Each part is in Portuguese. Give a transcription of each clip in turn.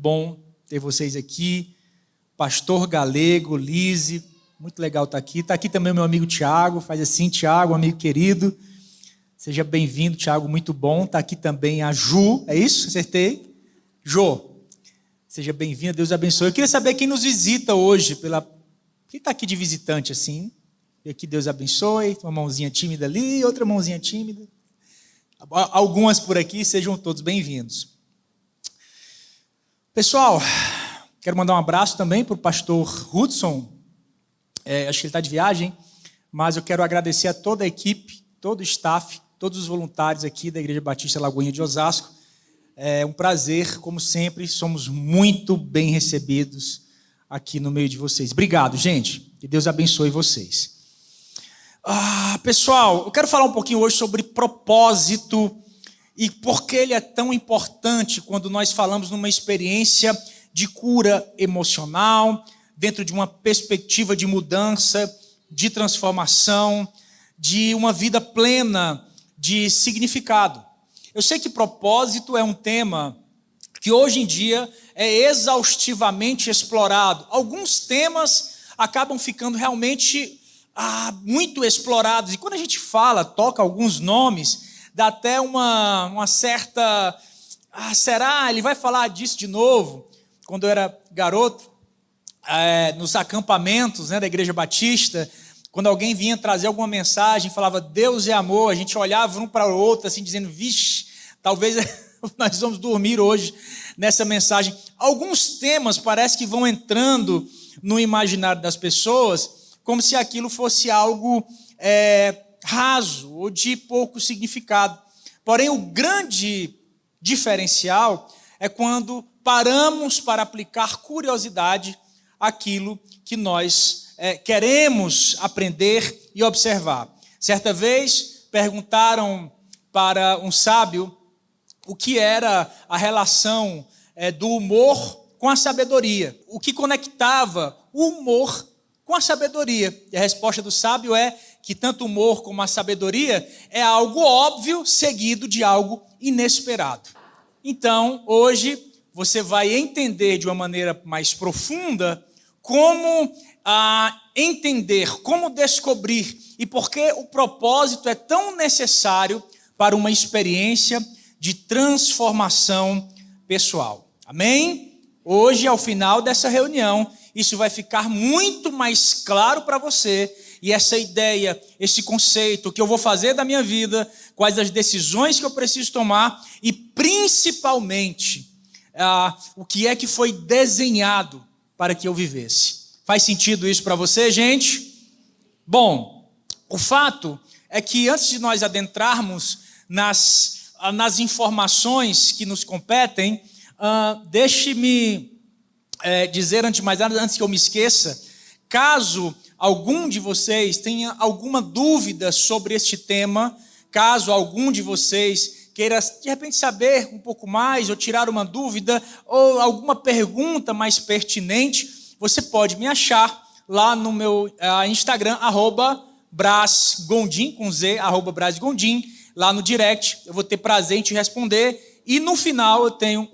bom ter vocês aqui. Pastor Galego, Lise, muito legal estar aqui. Está aqui também o meu amigo Tiago, faz assim, Tiago, amigo querido. Seja bem-vindo, Tiago, muito bom. Está aqui também a Ju, é isso? Acertei? Jô, seja bem-vinda, Deus abençoe. Eu queria saber quem nos visita hoje, quem está aqui de visitante assim? E aqui Deus abençoe, uma mãozinha tímida ali, outra mãozinha tímida. Algumas por aqui, sejam todos bem-vindos. Pessoal, quero mandar um abraço também para o pastor Hudson. Acho que ele está de viagem, mas eu quero agradecer a toda a equipe, todo o staff, todos os voluntários aqui da Igreja Batista Lagoinha de Osasco. É um prazer, como sempre, somos muito bem recebidos aqui no meio de vocês. Obrigado, gente, que Deus abençoe vocês. Pessoal, eu quero falar um pouquinho hoje sobre propósito e por que ele é tão importante quando nós falamos numa experiência de cura emocional, dentro de uma perspectiva de mudança, de transformação, de uma vida plena de significado. Eu sei que propósito é um tema que hoje em dia é exaustivamente explorado. Alguns temas acabam ficando realmente muito explorados. E quando a gente toca alguns nomes, dá até uma certa... será? Ele vai falar disso de novo? Quando eu era garoto, nos acampamentos, da Igreja Batista, quando alguém vinha trazer alguma mensagem, falava Deus é amor, a gente olhava um para o outro assim, dizendo, vixe, talvez nós vamos dormir hoje nessa mensagem. Alguns temas parece que vão entrando no imaginário das pessoas como se aquilo fosse algo raso ou de pouco significado. Porém, o grande diferencial é quando paramos para aplicar curiosidade àquilo que nós queremos aprender e observar. Certa vez, perguntaram para um sábio o que era a relação do humor com a sabedoria. O que conectava o humor com a sabedoria. E a resposta do sábio é que tanto o humor como a sabedoria é algo óbvio seguido de algo inesperado. Então, hoje, você vai entender de uma maneira mais profunda como entender, como descobrir e por que o propósito é tão necessário para uma experiência de transformação pessoal. Amém? Hoje, ao final dessa reunião, isso vai ficar muito mais claro para você. E essa ideia, esse conceito, o que eu vou fazer da minha vida, quais as decisões que eu preciso tomar e, principalmente, o que é que foi desenhado para que eu vivesse. Faz sentido isso para você, gente? Bom, o fato é que antes de nós adentrarmos nas informações que nos competem, deixe-me dizer antes que eu me esqueça, caso algum de vocês tenha alguma dúvida sobre este tema, caso algum de vocês queira de repente saber um pouco mais ou tirar uma dúvida ou alguma pergunta mais pertinente, você pode me achar lá no meu Instagram, @brasgondim, com Z, @brasgondim, lá no direct. Eu vou ter prazer em te responder e no final eu tenho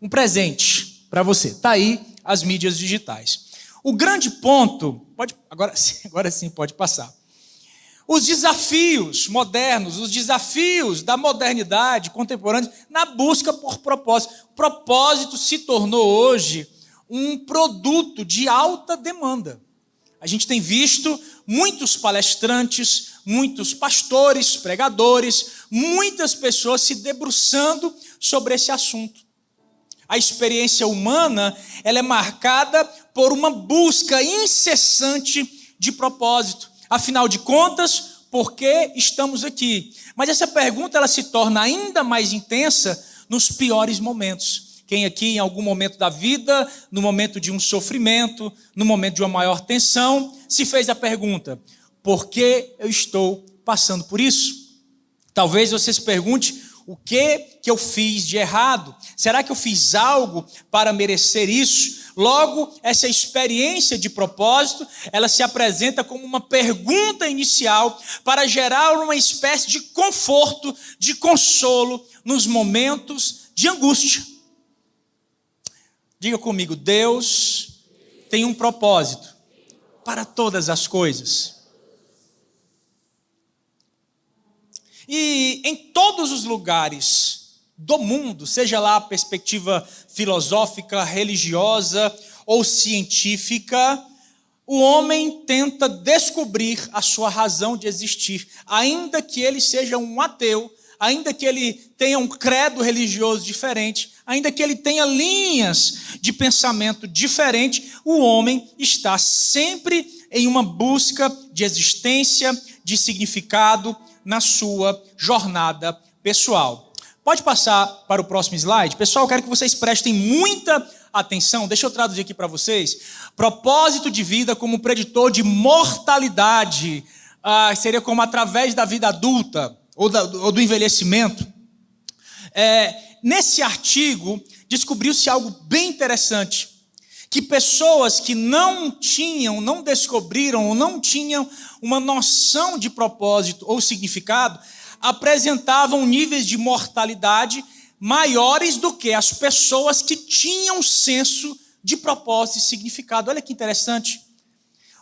um presente para você. Está aí as mídias digitais. O grande ponto, agora sim pode passar. Os desafios modernos, os desafios da modernidade contemporânea na busca por propósito. O propósito se tornou hoje um produto de alta demanda. A gente tem visto muitos palestrantes, muitos pastores, pregadores, muitas pessoas se debruçando sobre esse assunto. A experiência humana, ela é marcada por uma busca incessante de propósito. Afinal de contas, por que estamos aqui? Mas essa pergunta ela se torna ainda mais intensa nos piores momentos. Quem aqui em algum momento da vida, no momento de um sofrimento, no momento de uma maior tensão, se fez a pergunta, por que eu estou passando por isso? Talvez você se pergunte, o que eu fiz de errado? Será que eu fiz algo para merecer isso? Logo, essa experiência de propósito, ela se apresenta como uma pergunta inicial para gerar uma espécie de conforto, de consolo nos momentos de angústia. Diga comigo, Deus tem um propósito para todas as coisas. E em todos os lugares do mundo, seja lá a perspectiva filosófica, religiosa ou científica, o homem tenta descobrir a sua razão de existir, ainda que ele seja um ateu, ainda que ele tenha um credo religioso diferente, ainda que ele tenha linhas de pensamento diferente, o homem está sempre em uma busca de existência, de significado na sua jornada pessoal. Pode passar para o próximo slide? Pessoal, eu quero que vocês prestem muita atenção. Deixa eu traduzir aqui para vocês. Propósito de vida como preditor de mortalidade. Seria como através da vida adulta ou do envelhecimento. Nesse artigo, descobriu-se algo bem interessante. Que pessoas que não descobriram ou não tinham uma noção de propósito ou significado, apresentavam níveis de mortalidade maiores do que as pessoas que tinham senso de propósito e significado. Olha que interessante.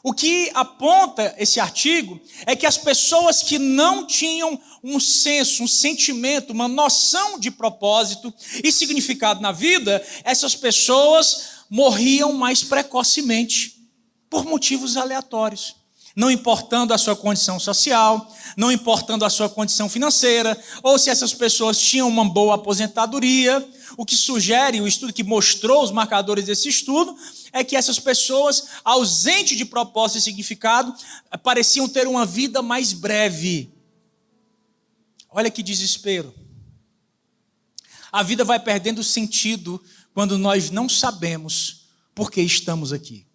O que aponta esse artigo é que as pessoas que não tinham um senso, um sentimento, uma noção de propósito e significado na vida, essas pessoas morriam mais precocemente por motivos aleatórios. Não importando a sua condição social, não importando a sua condição financeira, ou se essas pessoas tinham uma boa aposentadoria. O que sugere, o estudo que mostrou os marcadores desse estudo, é que essas pessoas, ausentes de propósito e significado, pareciam ter uma vida mais breve. Olha que desespero. A vida vai perdendo sentido quando nós não sabemos por que estamos aqui.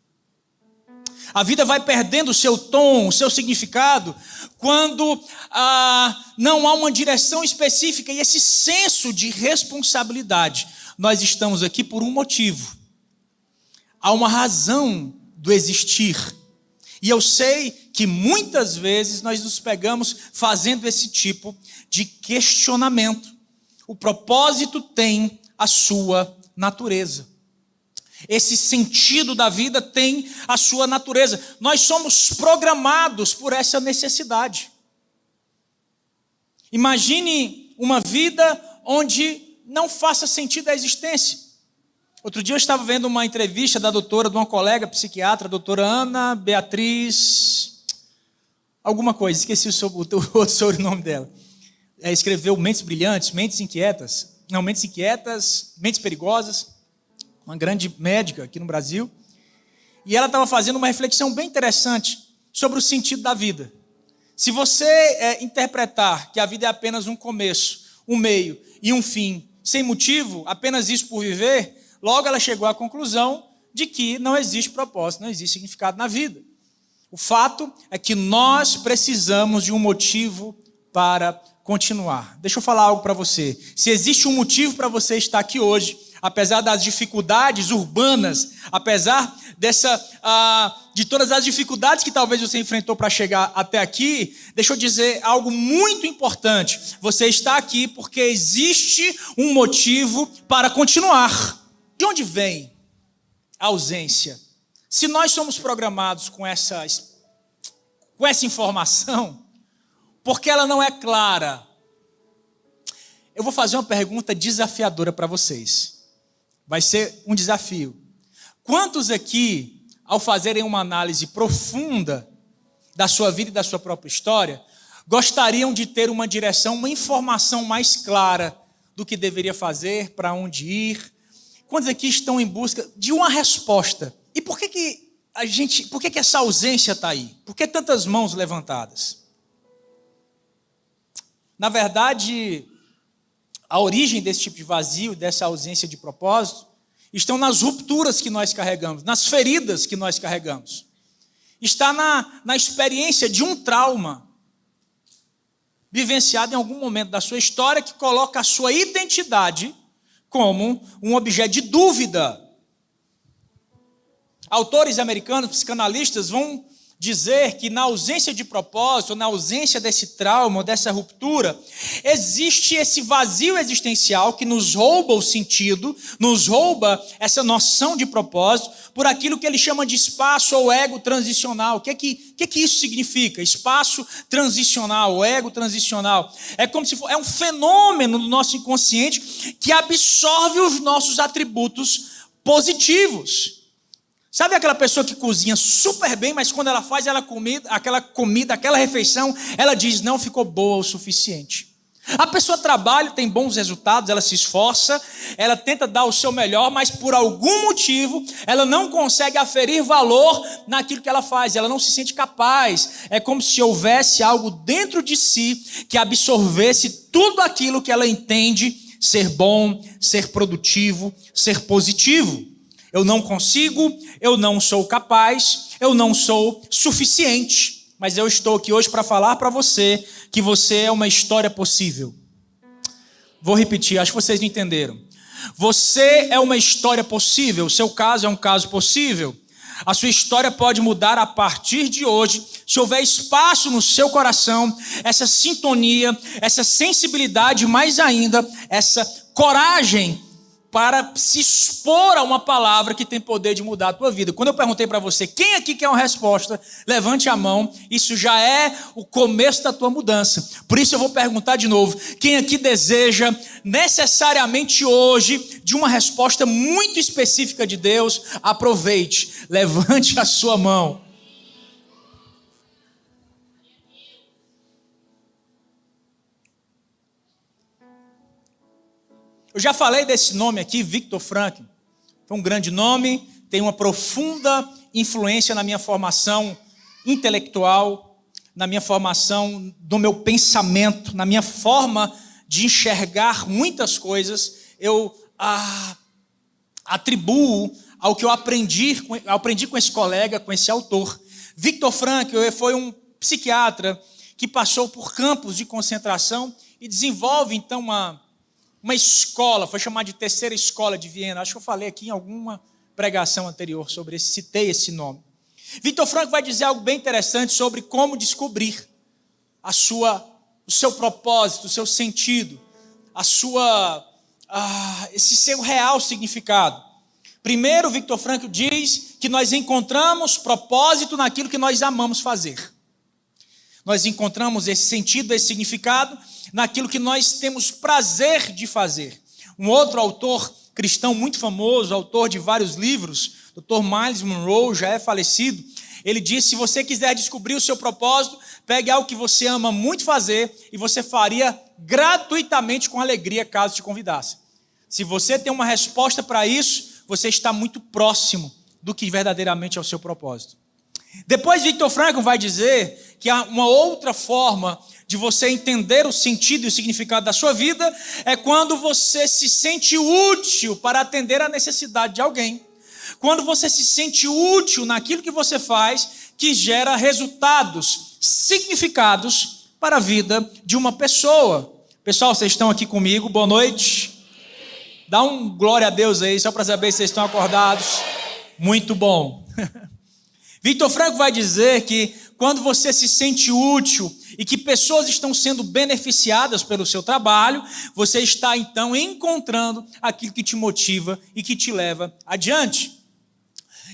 A vida vai perdendo o seu tom, o seu significado, quando não há uma direção específica e esse senso de responsabilidade. Nós estamos aqui por um motivo. Há uma razão do existir. E eu sei que muitas vezes nós nos pegamos fazendo esse tipo de questionamento. O propósito tem a sua natureza. Esse sentido da vida tem a sua natureza. Nós somos programados por essa necessidade. Imagine uma vida onde não faça sentido a existência. Outro dia eu estava vendo uma entrevista da doutora, de uma colega psiquiatra, a doutora Ana Beatriz, alguma coisa, esqueci o outro sobrenome dela. Escreveu Mentes Brilhantes, Mentes Inquietas, Mentes Perigosas, uma grande médica aqui no Brasil, e ela estava fazendo uma reflexão bem interessante sobre o sentido da vida. Se você interpretar que a vida é apenas um começo, um meio e um fim, sem motivo, apenas isso por viver, logo ela chegou à conclusão de que não existe propósito, não existe significado na vida. O fato é que nós precisamos de um motivo para continuar. Deixa eu falar algo para você. Se existe um motivo para você estar aqui hoje, apesar das dificuldades urbanas, apesar de todas as dificuldades que talvez você enfrentou para chegar até aqui, deixa eu dizer algo muito importante. Você está aqui porque existe um motivo para continuar. De onde vem a ausência? Se nós somos programados com essa informação, porque ela não é clara, eu vou fazer uma pergunta desafiadora para vocês. Vai ser um desafio. Quantos aqui, ao fazerem uma análise profunda da sua vida e da sua própria história, gostariam de ter uma direção, uma informação mais clara do que deveria fazer, para onde ir? Quantos aqui estão em busca de uma resposta? E por que essa ausência está aí? Por que tantas mãos levantadas? Na verdade, a origem desse tipo de vazio, dessa ausência de propósito, estão nas rupturas que nós carregamos, nas feridas que nós carregamos. Está na experiência de um trauma vivenciado em algum momento da sua história que coloca a sua identidade como um objeto de dúvida. Autores americanos, psicanalistas, vão dizer que na ausência de propósito, na ausência desse trauma, dessa ruptura, existe esse vazio existencial que nos rouba o sentido, nos rouba essa noção de propósito, por aquilo que ele chama de espaço ou ego transicional. O que é que isso significa? Espaço transicional, ego transicional. É como se é um fenômeno do nosso inconsciente que absorve os nossos atributos positivos. Sabe aquela pessoa que cozinha super bem, mas quando ela faz aquela refeição, ela diz, não ficou boa o suficiente. A pessoa trabalha, tem bons resultados, ela se esforça, ela tenta dar o seu melhor, mas por algum motivo, ela não consegue aferir valor naquilo que ela faz, ela não se sente capaz. É como se houvesse algo dentro de si que absorvesse tudo aquilo que ela entende ser bom, ser produtivo, ser positivo. Eu não consigo, eu não sou capaz, eu não sou suficiente. Mas eu estou aqui hoje para falar para você que você é uma história possível. Vou repetir, acho que vocês não entenderam. Você é uma história possível, o seu caso é um caso possível. A sua história pode mudar a partir de hoje, se houver espaço no seu coração, essa sintonia, essa sensibilidade, mais ainda, essa coragem para se expor a uma palavra que tem poder de mudar a tua vida. Quando eu perguntei para você, quem aqui quer uma resposta? Levante a mão, isso já é o começo da tua mudança. Por isso eu vou perguntar de novo, quem aqui deseja necessariamente hoje de uma resposta muito específica de Deus? Aproveite, levante a sua mão. Eu já falei desse nome aqui, Viktor Frankl. Foi um grande nome, tem uma profunda influência na minha formação intelectual, na minha formação do meu pensamento, na minha forma de enxergar muitas coisas. Eu atribuo ao que eu aprendi com esse colega, com esse autor. Viktor Frankl foi um psiquiatra que passou por campos de concentração e desenvolve então uma escola, foi chamada de Terceira Escola de Viena. Acho que eu falei aqui em alguma pregação anterior sobre isso, citei esse nome. Viktor Frankl vai dizer algo bem interessante sobre como descobrir o seu propósito, o seu sentido, esse seu real significado. Primeiro, Viktor Frankl diz que nós encontramos propósito naquilo que nós amamos fazer. Nós encontramos esse sentido, esse significado naquilo que nós temos prazer de fazer. Um outro autor cristão muito famoso, autor de vários livros, Dr. Myles Munroe, já é falecido, ele disse, se você quiser descobrir o seu propósito, pegue algo que você ama muito fazer e você faria gratuitamente com alegria caso te convidasse. Se você tem uma resposta para isso, você está muito próximo do que verdadeiramente é o seu propósito. Depois, Viktor Frankl vai dizer que há uma outra forma de você entender o sentido e o significado da sua vida, é quando você se sente útil para atender a necessidade de alguém. Quando você se sente útil naquilo que você faz, que gera resultados significados para a vida de uma pessoa. Pessoal, vocês estão aqui comigo? Boa noite. Dá um glória a Deus aí, só para saber se vocês estão acordados. Muito bom. Viktor Frankl vai dizer que quando você se sente útil e que pessoas estão sendo beneficiadas pelo seu trabalho, você está então encontrando aquilo que te motiva e que te leva adiante.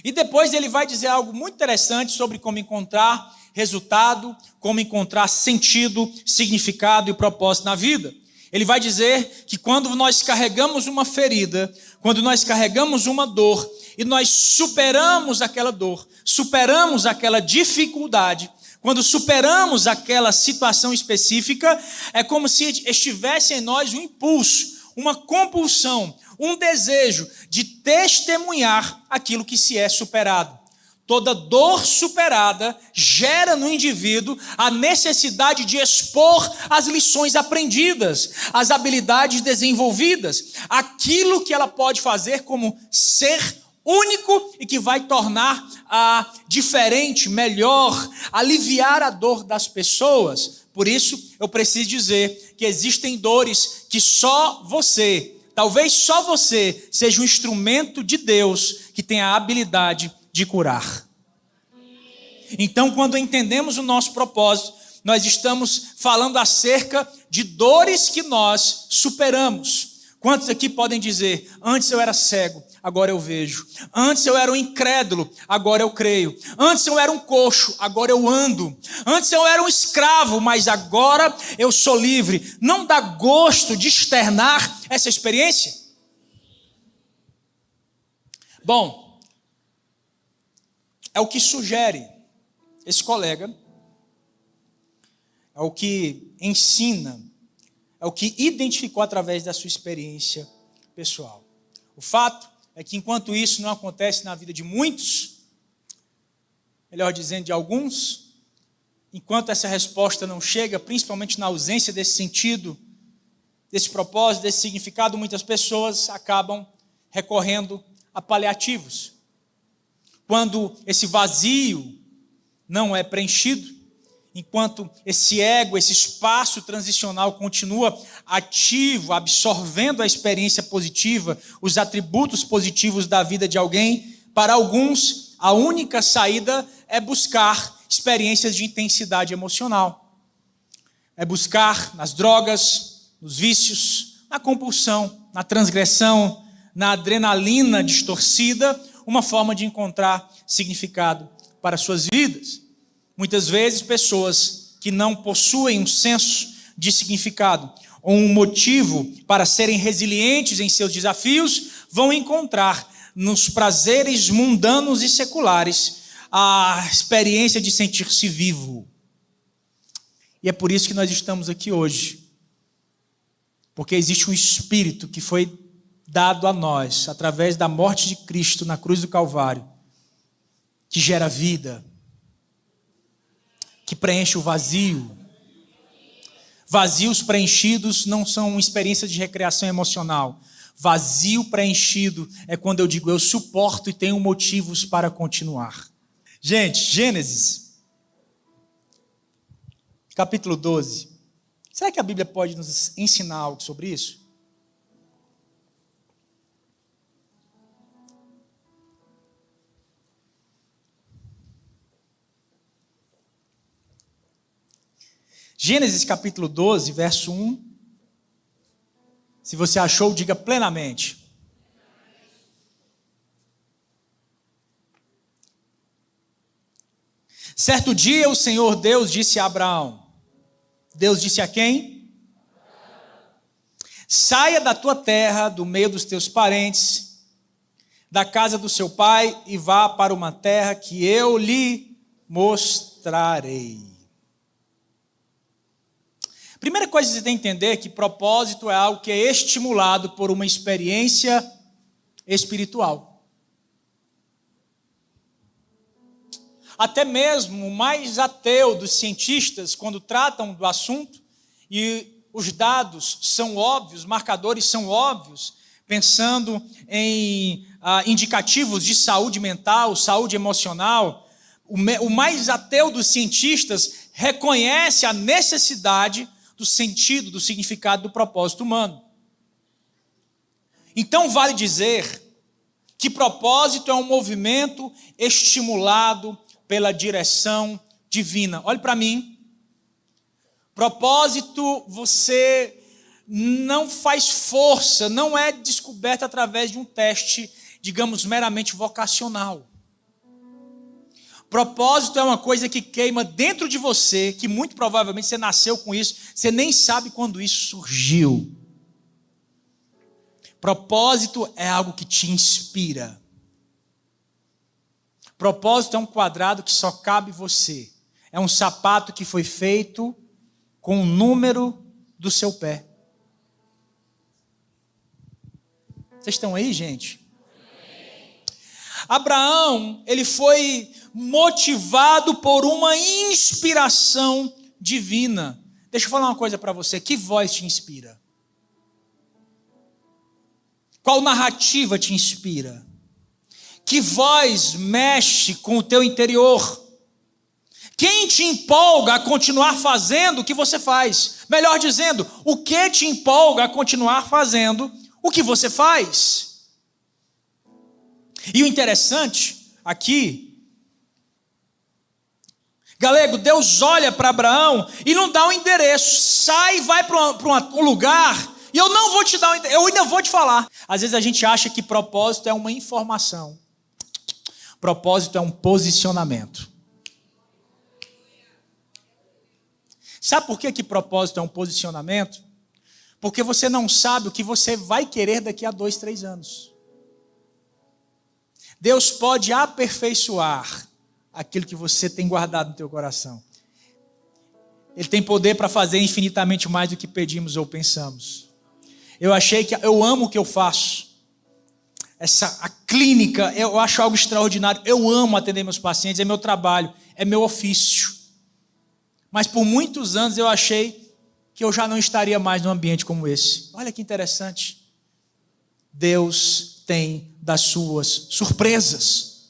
E depois ele vai dizer algo muito interessante sobre como encontrar resultado, como encontrar sentido, significado e propósito na vida. Ele vai dizer que quando nós carregamos uma ferida, quando nós carregamos uma dor, e nós superamos aquela dor, superamos aquela dificuldade, quando superamos aquela situação específica, é como se estivesse em nós um impulso, uma compulsão, um desejo de testemunhar aquilo que se é superado. Toda dor superada gera no indivíduo a necessidade de expor as lições aprendidas, as habilidades desenvolvidas, aquilo que ela pode fazer como ser único e que vai tornar diferente, melhor, aliviar a dor das pessoas. Por isso, eu preciso dizer que existem dores que só você, talvez só você, seja um instrumento de Deus que tem a habilidade de curar. Então, quando entendemos o nosso propósito, nós estamos falando acerca de dores que nós superamos. Quantos aqui podem dizer, antes eu era cego, agora eu vejo. Antes eu era um incrédulo, agora eu creio. Antes eu era um coxo, agora eu ando. Antes eu era um escravo, mas agora eu sou livre. Não dá gosto de externar essa experiência? Bom, é o que sugere esse colega, é o que ensina, é o que identificou através da sua experiência pessoal. O fato é que enquanto isso não acontece na vida de muitos, melhor dizendo, de alguns, enquanto essa resposta não chega, principalmente na ausência desse sentido, desse propósito, desse significado, muitas pessoas acabam recorrendo a paliativos. Quando esse vazio não é preenchido, enquanto esse ego, esse espaço transicional continua ativo, absorvendo a experiência positiva, os atributos positivos da vida de alguém, para alguns, a única saída é buscar experiências de intensidade emocional. É buscar nas drogas, nos vícios, na compulsão, na transgressão, na adrenalina distorcida, uma forma de encontrar significado para suas vidas. Muitas vezes, pessoas que não possuem um senso de significado ou um motivo para serem resilientes em seus desafios, vão encontrar nos prazeres mundanos e seculares a experiência de sentir-se vivo. E é por isso que nós estamos aqui hoje. Porque existe um Espírito que foi dado a nós, através da morte de Cristo na cruz do Calvário, que gera vida, que preenche o vazio. Vazios preenchidos não são uma experiência de recreação emocional. Vazio preenchido é quando eu digo, eu suporto e tenho motivos para continuar. Gente, Gênesis, capítulo 12. Será que a Bíblia pode nos ensinar algo sobre isso? Gênesis capítulo 12, verso 1. Se você achou, diga plenamente. Certo dia o Senhor Deus disse a Abraão. Deus disse a quem? Saia da tua terra, do meio dos teus parentes, da casa do seu pai e vá para uma terra que eu lhe mostrarei. Primeira coisa que você tem que entender é que propósito é algo que é estimulado por uma experiência espiritual. Até mesmo o mais ateu dos cientistas, quando tratam do assunto, e os dados são óbvios, marcadores são óbvios, pensando em indicativos de saúde mental, saúde emocional, o mais ateu dos cientistas reconhece a necessidade do sentido, do significado do propósito humano. Então vale dizer que propósito é um movimento estimulado pela direção divina. Olhe para mim. Propósito você não faz força, não é descoberto através de um teste, digamos, meramente vocacional. Propósito é uma coisa que queima dentro de você, que muito provavelmente você nasceu com isso, você nem sabe quando isso surgiu. Propósito é algo que te inspira. Propósito é um quadrado que só cabe você. É um sapato que foi feito com o número do seu pé. Vocês estão aí, gente? Abraão, ele foi motivado por uma inspiração divina. Deixa eu falar uma coisa para você. Que voz te inspira? Qual narrativa te inspira? Que voz mexe com o teu interior? Quem te empolga a continuar fazendo o que você faz? Melhor dizendo, o que te empolga a continuar fazendo o que você faz? E o interessante aqui Galego, Deus olha para Abraão e não dá um endereço. Sai e vai para um lugar e eu não vou te dar um endereço, eu ainda vou te falar. Às vezes a gente acha que propósito é uma informação. Propósito é um posicionamento. Sabe por que propósito é um posicionamento? Porque você não sabe o que você vai querer daqui a 2, 3 anos. Deus pode aperfeiçoar aquilo que você tem guardado no teu coração. Ele tem poder para fazer infinitamente mais do que pedimos ou pensamos. Eu amo o que eu faço. A clínica, eu acho algo extraordinário. Eu amo atender meus pacientes, é meu trabalho, é meu ofício. Mas por muitos anos eu achei que eu já não estaria mais num ambiente como esse. Olha que interessante. Deus tem das suas surpresas.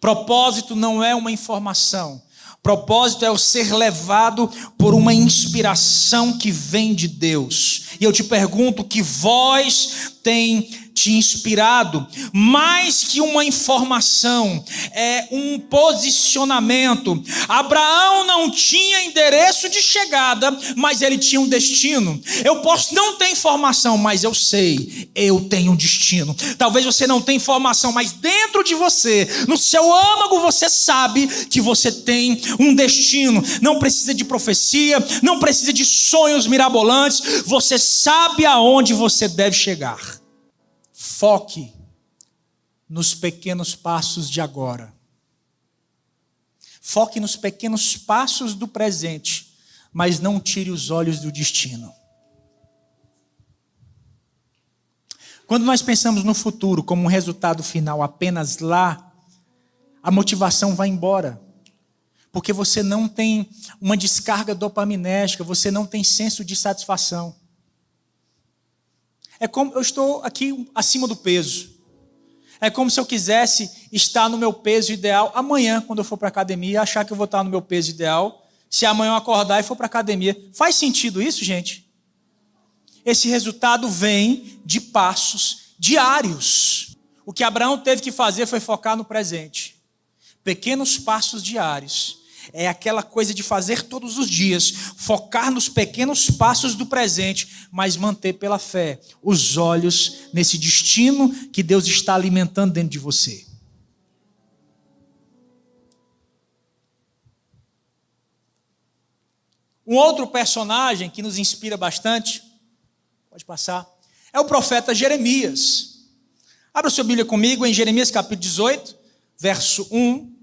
Propósito não é uma informação. Propósito é o ser levado por uma inspiração que vem de Deus. E eu te pergunto, que voz tem te inspirado? Mais que uma informação, é um posicionamento. Abraão não tinha endereço de chegada, mas ele tinha um destino. Eu posso não ter informação, mas eu sei, eu tenho um destino. Talvez você não tenha informação, mas dentro de você, no seu âmago, você sabe que você tem um destino. Não precisa de profecia, não precisa de sonhos mirabolantes, você sabe aonde você deve chegar. Foque nos pequenos passos de agora. Foque nos pequenos passos do presente, mas não tire os olhos do destino. Quando nós pensamos no futuro como um resultado final apenas lá, a motivação vai embora. Porque você não tem uma descarga dopaminérgica, você não tem senso de satisfação. É como eu estou aqui acima do peso. É como se eu quisesse estar no meu peso ideal amanhã, quando eu for para a academia, achar que eu vou estar no meu peso ideal. Se amanhã eu acordar e for para a academia. Faz sentido isso, gente? Esse resultado vem de passos diários. O que Abraão teve que fazer foi focar no presente. Pequenos passos diários. É aquela coisa de fazer todos os dias, focar nos pequenos passos do presente, mas manter pela fé os olhos nesse destino que Deus está alimentando dentro de você. Um outro personagem que nos inspira bastante, pode passar, é o profeta Jeremias. Abra sua Bíblia comigo em Jeremias capítulo 18, verso 1.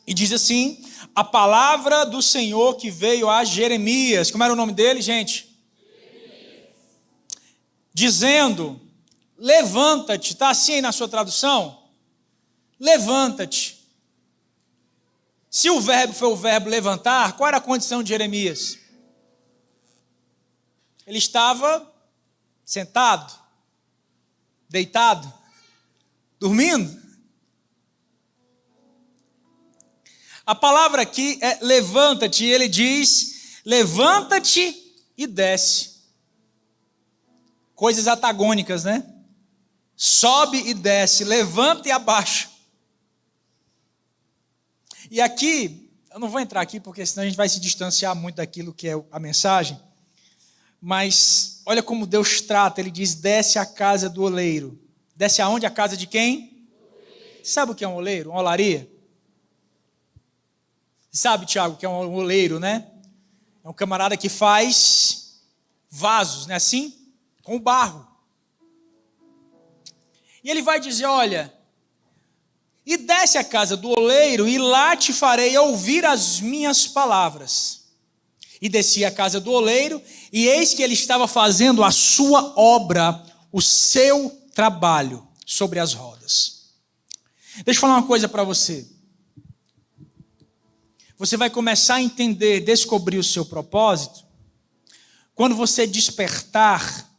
E diz assim, a palavra do Senhor que veio a Jeremias. Como era o nome dele, gente? Jeremias. Dizendo, levanta-te. Está assim aí na sua tradução? Levanta-te. Se o verbo foi o verbo levantar, qual era a condição de Jeremias? Ele estava sentado, deitado, dormindo. A palavra aqui é levanta-te, e ele diz, levanta-te e desce. Coisas antagônicas, né? Sobe e desce, levanta e abaixa. E aqui, eu não vou entrar aqui, porque senão a gente vai se distanciar muito daquilo que é a mensagem, mas olha como Deus trata, ele diz, desce à casa do oleiro. Desce aonde? A casa de quem? Sabe o que é um oleiro? Uma olaria? Sabe, Tiago, que é um oleiro, né? É um camarada que faz vasos, né? Assim, com barro. E ele vai dizer, olha, e desce à casa do oleiro, e lá te farei ouvir as minhas palavras. E desci à casa do oleiro, e eis que ele estava fazendo a sua obra, o seu trabalho sobre as rodas. Deixa eu falar uma coisa para você. Você vai começar a entender, descobrir o seu propósito, quando você despertar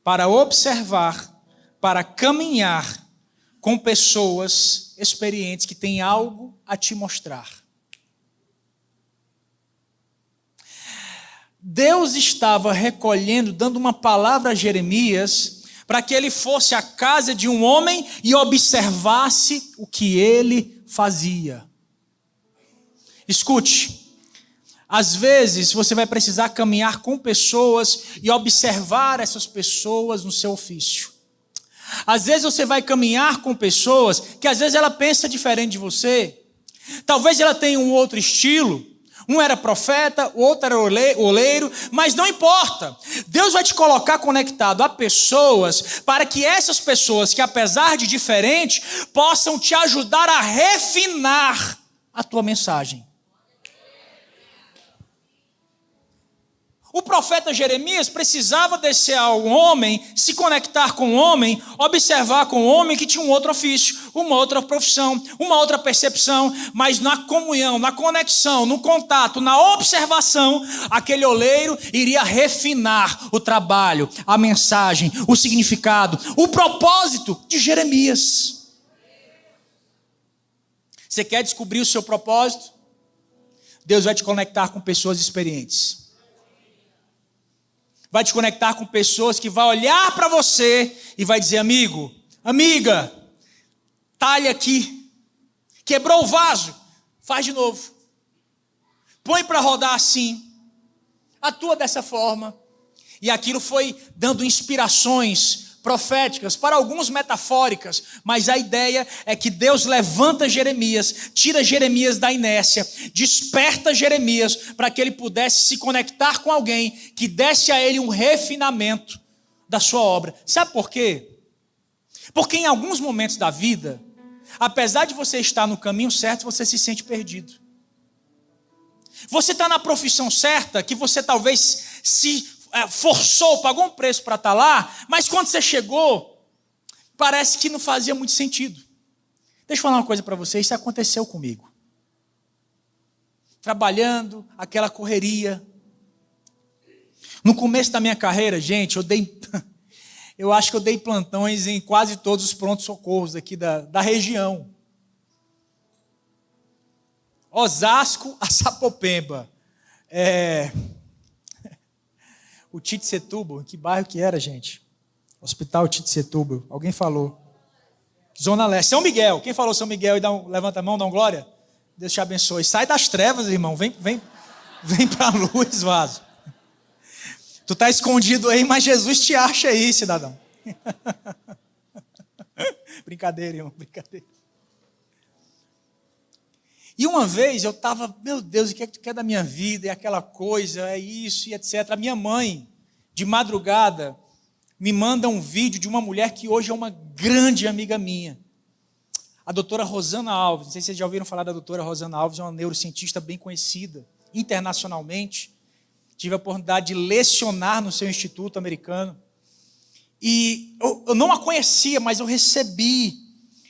para observar, para caminhar com pessoas experientes que têm algo a te mostrar. Deus estava recolhendo, dando uma palavra a Jeremias, para que ele fosse à casa de um homem e observasse o que ele fazia. Escute, às vezes você vai precisar caminhar com pessoas e observar essas pessoas no seu ofício. Às vezes você vai caminhar com pessoas que às vezes ela pensa diferente de você. Talvez ela tenha um outro estilo. Um era profeta, o outro era oleiro, mas não importa. Deus vai te colocar conectado a pessoas para que essas pessoas, que apesar de diferente, possam te ajudar a refinar a tua mensagem. O profeta Jeremias precisava descer ao homem, se conectar com o homem, observar com o homem que tinha um outro ofício, uma outra profissão, uma outra percepção, mas na comunhão, na conexão, no contato, na observação, aquele oleiro iria refinar o trabalho, a mensagem, o significado, o propósito de Jeremias. Você quer descobrir o seu propósito? Deus vai te conectar com pessoas experientes. Vai te conectar com pessoas que vão olhar para você e vai dizer: amigo, amiga, talha aqui, quebrou o vaso, faz de novo, põe para rodar assim, atua dessa forma. E aquilo foi dando inspirações proféticas, para alguns metafóricas, mas a ideia é que Deus levanta Jeremias, tira Jeremias da inércia, desperta Jeremias para que ele pudesse se conectar com alguém que desse a ele um refinamento da sua obra. Sabe por quê? Porque em alguns momentos da vida, apesar de você estar no caminho certo, você se sente perdido. Você está na profissão certa, que você talvez se forçou, pagou um preço para estar lá, mas quando você chegou, parece que não fazia muito sentido. Deixa eu falar uma coisa para vocês, isso aconteceu comigo. Trabalhando, aquela correria. No começo da minha carreira, gente, eu acho que eu dei plantões em quase todos os prontos-socorros aqui da região. Osasco a Sapopemba. O Tite-Setúbal, que bairro que era, gente? Hospital Tite-Setúbal, alguém falou. Zona Leste, São Miguel, quem falou São Miguel e levanta a mão, dá um glória? Deus te abençoe. Sai das trevas, irmão, vem para a luz, vaso. Tu está escondido aí, mas Jesus te acha aí, cidadão. Brincadeira, irmão, brincadeira. E uma vez eu estava, meu Deus, o que é que tu quer da minha vida? É aquela coisa, é isso e etc. A minha mãe, de madrugada, me manda um vídeo de uma mulher que hoje é uma grande amiga minha. A doutora Rosana Alves. Não sei se vocês já ouviram falar da doutora Rosana Alves, é uma neurocientista bem conhecida internacionalmente. Tive a oportunidade de lecionar no seu instituto americano. E eu não a conhecia, mas eu recebi.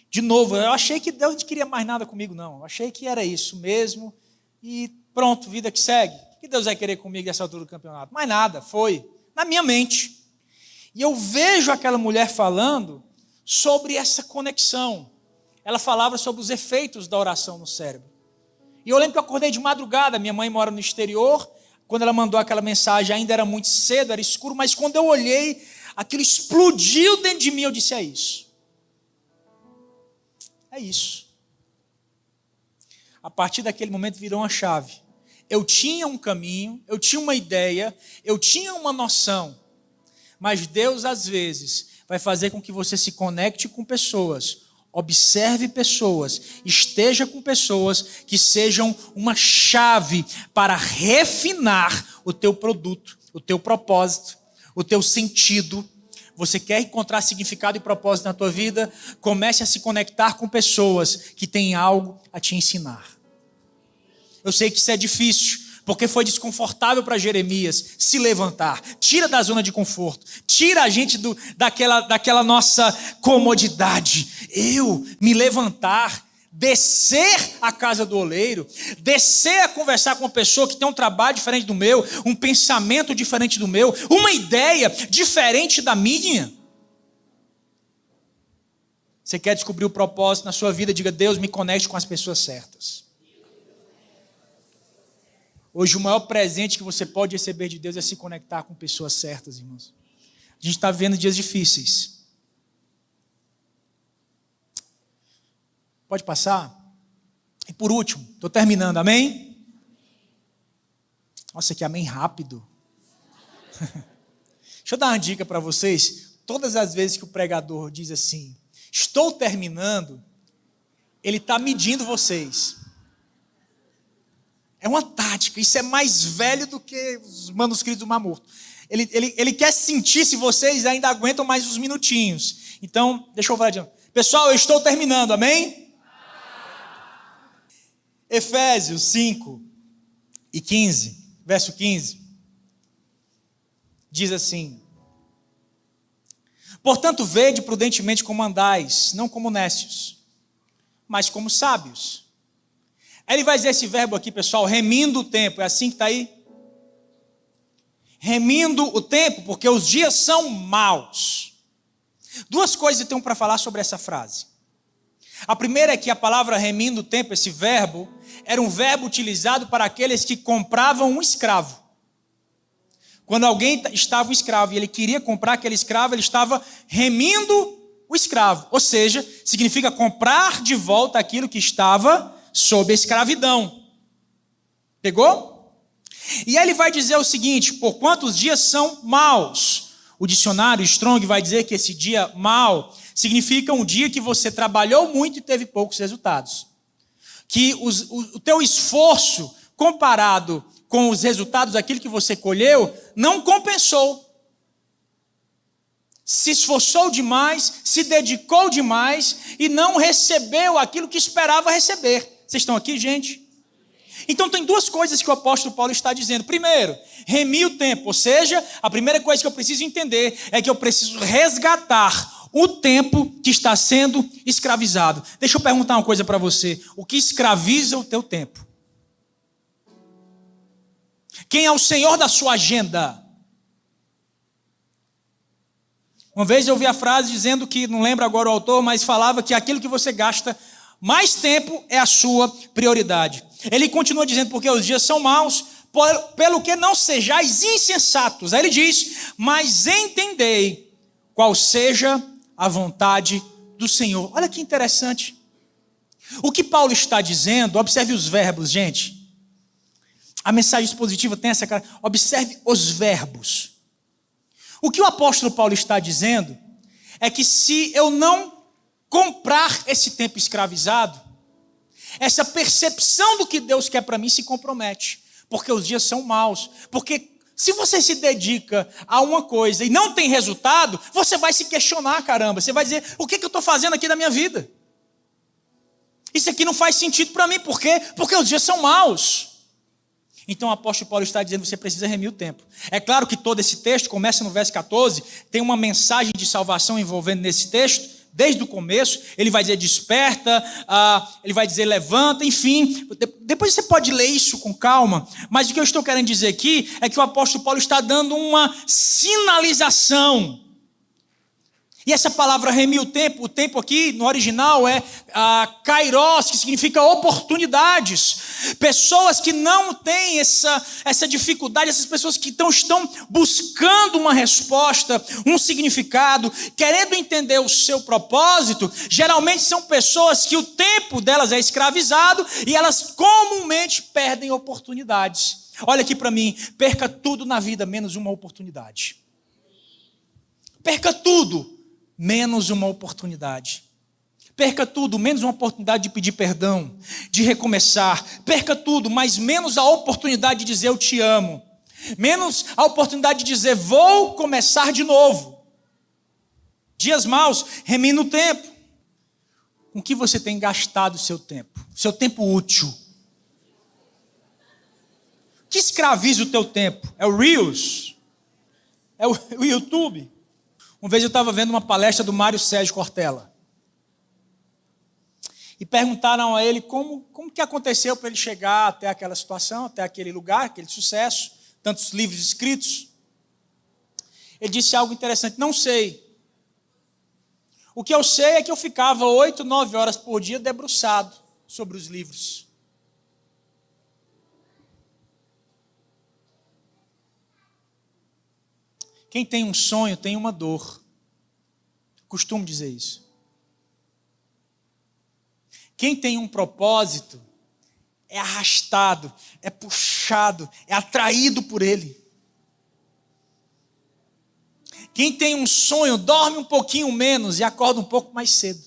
De novo, eu achei que Deus não queria mais nada comigo, não. Eu achei que era isso mesmo. E pronto, vida que segue. O que Deus vai querer comigo nessa altura do campeonato? Mais nada, foi na minha mente. E eu vejo aquela mulher falando sobre essa conexão. Ela falava sobre os efeitos da oração no cérebro. E eu lembro que eu acordei de madrugada, minha mãe mora no exterior. Quando ela mandou aquela mensagem, ainda era muito cedo, era escuro. Mas quando eu olhei, aquilo explodiu dentro de mim, eu disse: é isso. É isso. A partir daquele momento virou uma chave. Eu tinha um caminho, eu tinha uma ideia, eu tinha uma noção. Mas Deus, às vezes, vai fazer com que você se conecte com pessoas, observe pessoas, esteja com pessoas que sejam uma chave para refinar o teu produto, o teu propósito, o teu sentido. Você quer encontrar significado e propósito na tua vida? Comece a se conectar com pessoas que têm algo a te ensinar. Eu sei que isso é difícil, porque foi desconfortável para Jeremias se levantar. Tira da zona de conforto, tira a gente daquela nossa comodidade. Eu me levantar, descer à casa do oleiro, descer a conversar com uma pessoa que tem um trabalho diferente do meu, um pensamento diferente do meu, uma ideia diferente da minha. Você quer descobrir o propósito na sua vida? Diga: Deus, me conecte com as pessoas certas. Hoje o maior presente que você pode receber de Deus é se conectar com pessoas certas, irmãos. A gente está vivendo dias difíceis. Pode passar? E por último, estou terminando, amém? Nossa, que amém rápido. Deixa eu dar uma dica para vocês. Todas as vezes que o pregador diz assim, estou terminando, ele está medindo vocês. É uma tática, isso é mais velho do que os manuscritos do Mar Morto. Ele quer sentir se vocês ainda aguentam mais uns minutinhos. Então, deixa eu falar de novo. Pessoal, eu estou terminando, amém? Efésios 5 e 15, verso 15, diz assim: portanto, vede prudentemente como andais, não como nécios, mas como sábios. Aí ele vai dizer esse verbo aqui, pessoal, remindo o tempo, é assim que está aí? Remindo o tempo, porque os dias são maus. Duas coisas eu tenho para falar sobre essa frase. A primeira é que a palavra remindo o tempo, esse verbo, era um verbo utilizado para aqueles que compravam um escravo. Quando alguém estava um escravo e ele queria comprar aquele escravo, ele estava remindo o escravo. Ou seja, significa comprar de volta aquilo que estava sob a escravidão. Pegou? E aí ele vai dizer o seguinte: porquanto os dias são maus. O dicionário Strong vai dizer que esse dia mau significa um dia que você trabalhou muito e teve poucos resultados. Que o teu esforço comparado com os resultados daquilo que você colheu não compensou. Se esforçou demais, se dedicou demais e não recebeu aquilo que esperava receber. Vocês estão aqui, gente? Então tem duas coisas que o apóstolo Paulo está dizendo. Primeiro, remir o tempo, ou seja, a primeira coisa que eu preciso entender é que eu preciso resgatar o tempo que está sendo escravizado. Deixa eu perguntar uma coisa para você: o que escraviza o teu tempo? Quem é o senhor da sua agenda? Uma vez eu ouvi a frase dizendo que, não lembro agora o autor, mas falava que aquilo que você gasta mais tempo é a sua prioridade. Ele continua dizendo, porque os dias são maus, pelo que não sejais insensatos. Aí ele diz, mas entendei qual seja a vontade do Senhor. Olha que interessante. O que Paulo está dizendo, observe os verbos, gente. A mensagem expositiva tem essa cara. Observe os verbos. O que o apóstolo Paulo está dizendo é que se eu não comprar esse tempo escravizado, essa percepção do que Deus quer para mim se compromete, porque os dias são maus. Porque se você se dedica a uma coisa e não tem resultado, você vai se questionar, caramba. Você vai dizer, o que eu estou fazendo aqui na minha vida? Isso aqui não faz sentido para mim. Por quê? Porque os dias são maus. Então o apóstolo Paulo está dizendo que você precisa remir o tempo. É claro que todo esse texto começa no verso 14, tem uma mensagem de salvação envolvendo nesse texto, desde o começo. Ele vai dizer desperta, ele vai dizer levanta, enfim. Depois você pode ler isso com calma, mas o que eu estou querendo dizer aqui é que o apóstolo Paulo está dando uma sinalização. E essa palavra remir o tempo aqui no original é kairos, que significa oportunidades. Pessoas que não têm essa dificuldade, essas pessoas que estão buscando uma resposta, um significado, querendo entender o seu propósito, geralmente são pessoas que o tempo delas é escravizado e elas comumente perdem oportunidades. Olha aqui para mim, perca tudo na vida menos uma oportunidade. Perca tudo menos uma oportunidade. Perca tudo, menos uma oportunidade de pedir perdão, de recomeçar. Perca tudo, mas menos a oportunidade de dizer eu te amo. Menos a oportunidade de dizer vou começar de novo. Dias maus, remina o tempo. Com que você tem gastado o seu tempo? Seu tempo útil. O que escraviza o teu tempo? É o Reels? É o YouTube? Uma vez eu estava vendo uma palestra do Mário Sérgio Cortella. E perguntaram a ele como que aconteceu para ele chegar até aquela situação, até aquele lugar, aquele sucesso, tantos livros escritos. Ele disse algo interessante, não sei. O que eu sei é que eu ficava 8, 9 horas por dia debruçado sobre os livros. Quem tem um sonho tem uma dor. Costumo dizer isso. Quem tem um propósito é arrastado, é puxado, é atraído por ele. Quem tem um sonho dorme um pouquinho menos e acorda um pouco mais cedo.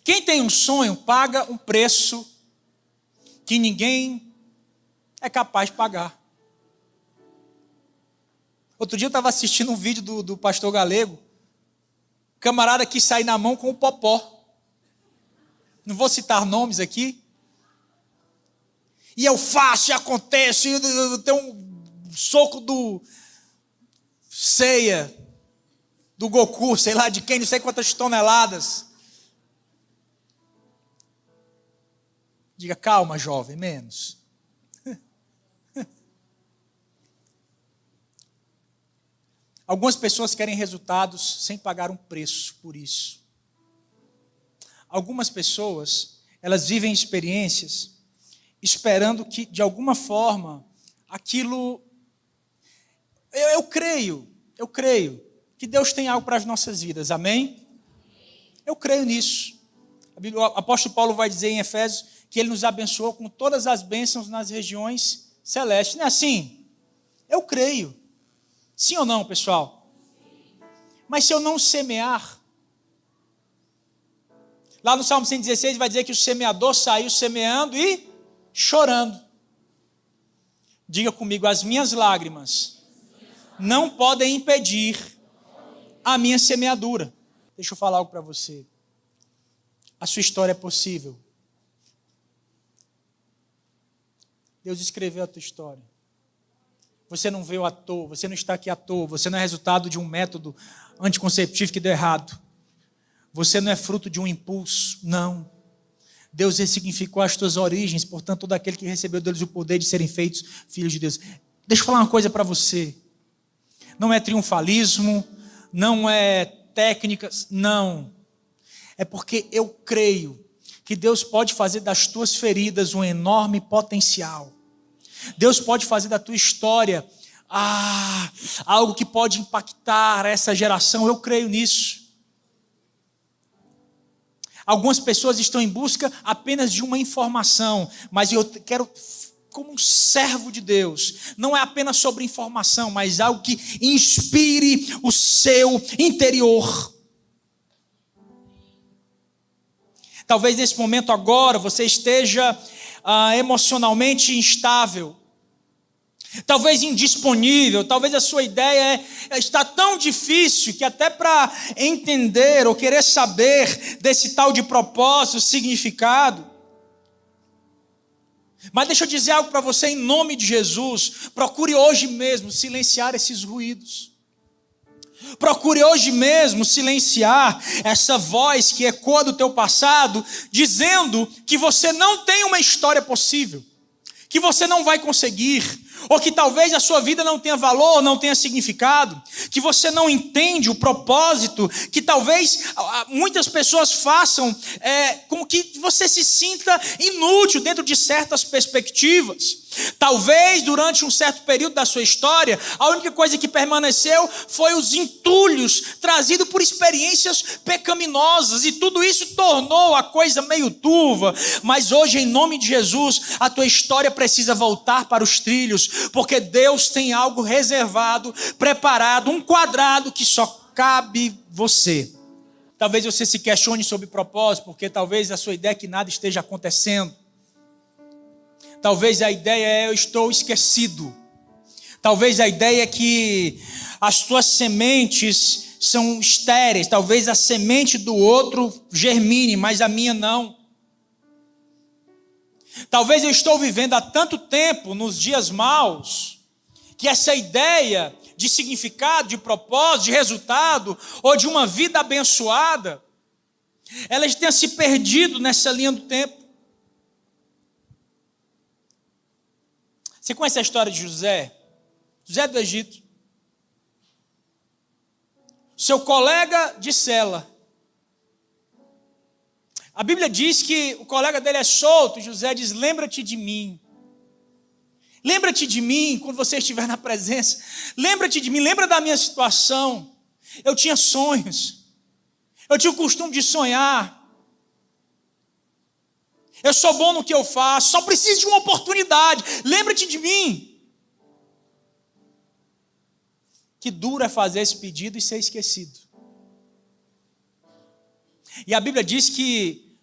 Quem tem um sonho paga um preço que ninguém é capaz de pagar. Outro dia eu estava assistindo um vídeo do pastor Galego. O camarada quis sair na mão com o Popó. Não vou citar nomes aqui. E eu faço, e acontece, e tem um soco do Ceia, do Goku, sei lá de quem, não sei quantas toneladas. Diga, calma, jovem, menos. Algumas pessoas querem resultados sem pagar um preço por isso. Algumas pessoas, elas vivem experiências esperando que, de alguma forma, aquilo... Eu creio que Deus tem algo para as nossas vidas, amém? Eu creio nisso. O apóstolo Paulo vai dizer em Efésios que ele nos abençoou com todas as bênçãos nas regiões celestes. Não é assim? Eu creio. Sim ou não, pessoal? Mas se eu não semear, lá no Salmo 116 vai dizer que o semeador saiu semeando e chorando. Diga comigo, as minhas lágrimas não podem impedir a minha semeadura. Deixa eu falar algo para você. A sua história é possível. Deus escreveu a tua história. Você não veio à toa, você não está aqui à toa, você não é resultado de um método anticonceptivo que deu errado. Você não é fruto de um impulso, não. Deus ressignificou as tuas origens, portanto, todo aquele que recebeu deles o poder de serem feitos filhos de Deus. Deixa eu falar uma coisa para você. Não é triunfalismo, não é técnicas, não. É porque eu creio que Deus pode fazer das tuas feridas um enorme potencial. Deus pode fazer da tua história algo que pode impactar essa geração. Eu creio nisso. Algumas pessoas estão em busca apenas de uma informação, mas eu quero, como um servo de Deus, não é apenas sobre informação, mas algo que inspire o seu interior. Talvez nesse momento agora você esteja emocionalmente instável, talvez indisponível, talvez a sua ideia está tão difícil que até para entender ou querer saber desse tal de propósito, significado. Mas deixa eu dizer algo para você em nome de Jesus, procure hoje mesmo silenciar esses ruídos. Procure hoje mesmo silenciar essa voz que ecoa do teu passado, dizendo que você não tem uma história possível, que você não vai conseguir, ou que talvez a sua vida não tenha valor, não tenha significado, que você não entende o propósito, que talvez muitas pessoas façam com que você se sinta inútil dentro de certas perspectivas. Talvez durante um certo período da sua história, a única coisa que permaneceu foi os entulhos trazidos por experiências pecaminosas, e tudo isso tornou a coisa meio turva. Mas hoje, em nome de Jesus, a tua história precisa voltar para os trilhos, porque Deus tem algo reservado, preparado, um quadrado que só cabe você. Talvez você se questione sobre propósito, porque talvez a sua ideia é que nada esteja acontecendo. Talvez a ideia é eu estou esquecido. Talvez a ideia é que as tuas sementes são estéreis. Talvez a semente do outro germine, mas a minha não. Talvez eu estou vivendo há tanto tempo nos dias maus, que essa ideia de significado, de propósito, de resultado, ou de uma vida abençoada, ela tenha se perdido nessa linha do tempo. Você conhece a história de José? José do Egito. Seu colega de cela. A Bíblia diz que o colega dele é solto. José diz, lembra-te de mim. Lembra-te de mim quando você estiver na presença. Lembra-te de mim, lembra da minha situação. Eu tinha sonhos. Eu tinha o costume de sonhar. Eu sou bom no que eu faço, só preciso de uma oportunidade. Lembra-te de mim. Que duro é fazer esse pedido e ser esquecido. E a Bíblia diz que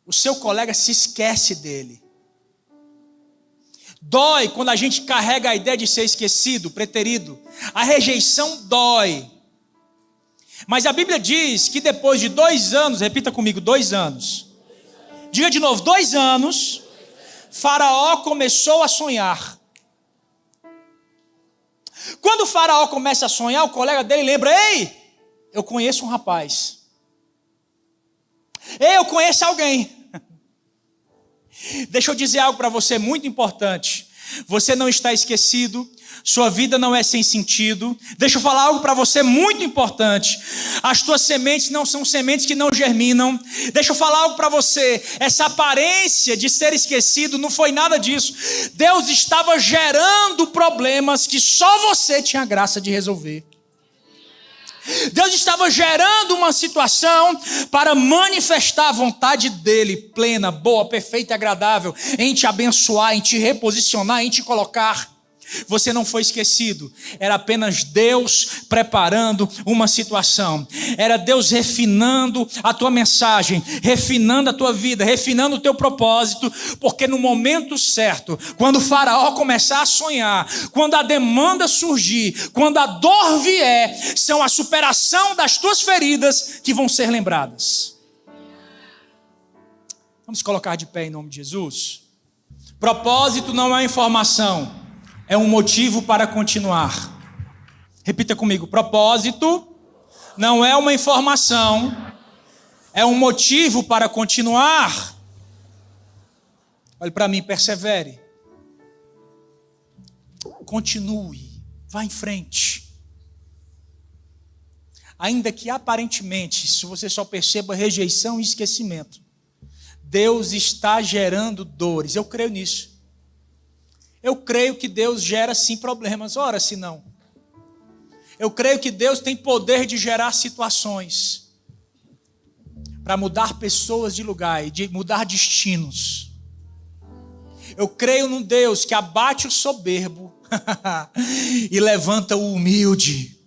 o seu colega se esquece dele. Dói quando a gente carrega a ideia de ser esquecido, preterido. A rejeição dói. Mas a Bíblia diz que depois de 2 anos, repita comigo, 2 anos. Diga de novo, 2 anos, Faraó começou a sonhar. Quando o Faraó começa a sonhar, o colega dele lembra: ei, eu conheço um rapaz. Ei, eu conheço alguém. Deixa eu dizer algo para você muito importante. Você não está esquecido. Sua vida não é sem sentido. Deixa eu falar algo para você muito importante. As tuas sementes não são sementes que não germinam. Deixa eu falar algo para você. Essa aparência de ser esquecido não foi nada disso. Deus estava gerando problemas que só você tinha graça de resolver. Deus estava gerando uma situação para manifestar a vontade dele, plena, boa, perfeita e agradável, em te abençoar, em te reposicionar, em te colocar. Você não foi esquecido, era apenas Deus preparando uma situação, era Deus refinando a tua mensagem, refinando a tua vida, refinando o teu propósito, porque no momento certo, quando o Faraó começar a sonhar, quando a demanda surgir, quando a dor vier, são a superação das tuas feridas que vão ser lembradas. Vamos colocar de pé em nome de Jesus. Propósito não é informação, é um motivo para continuar. Repita comigo: propósito não é uma informação, é um motivo para continuar. Olhe para mim, persevere. Continue, vá em frente. Ainda que aparentemente, se você só perceba rejeição e esquecimento, Deus está gerando dores. Eu creio nisso. Eu creio que Deus gera sim problemas, ora se não. Eu creio que Deus tem poder de gerar situações para mudar pessoas de lugar e de mudar destinos. Eu creio num Deus que abate o soberbo e levanta o humilde.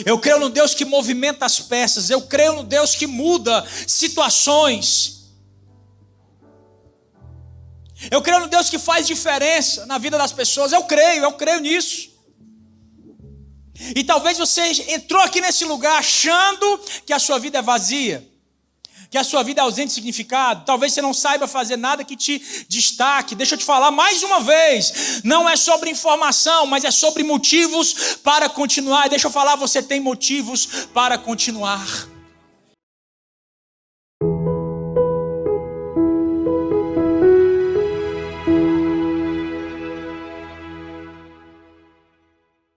Eu creio no Deus que movimenta as peças. Eu creio no Deus que muda situações. Eu creio no Deus que faz diferença na vida das pessoas. Eu creio nisso. E talvez você entrou aqui nesse lugar achando que a sua vida é vazia, que a sua vida é ausente de significado. Talvez você não saiba fazer nada que te destaque. Deixa eu te falar mais uma vez. Não é sobre informação, mas é sobre motivos para continuar. E deixa eu falar, você tem motivos para continuar.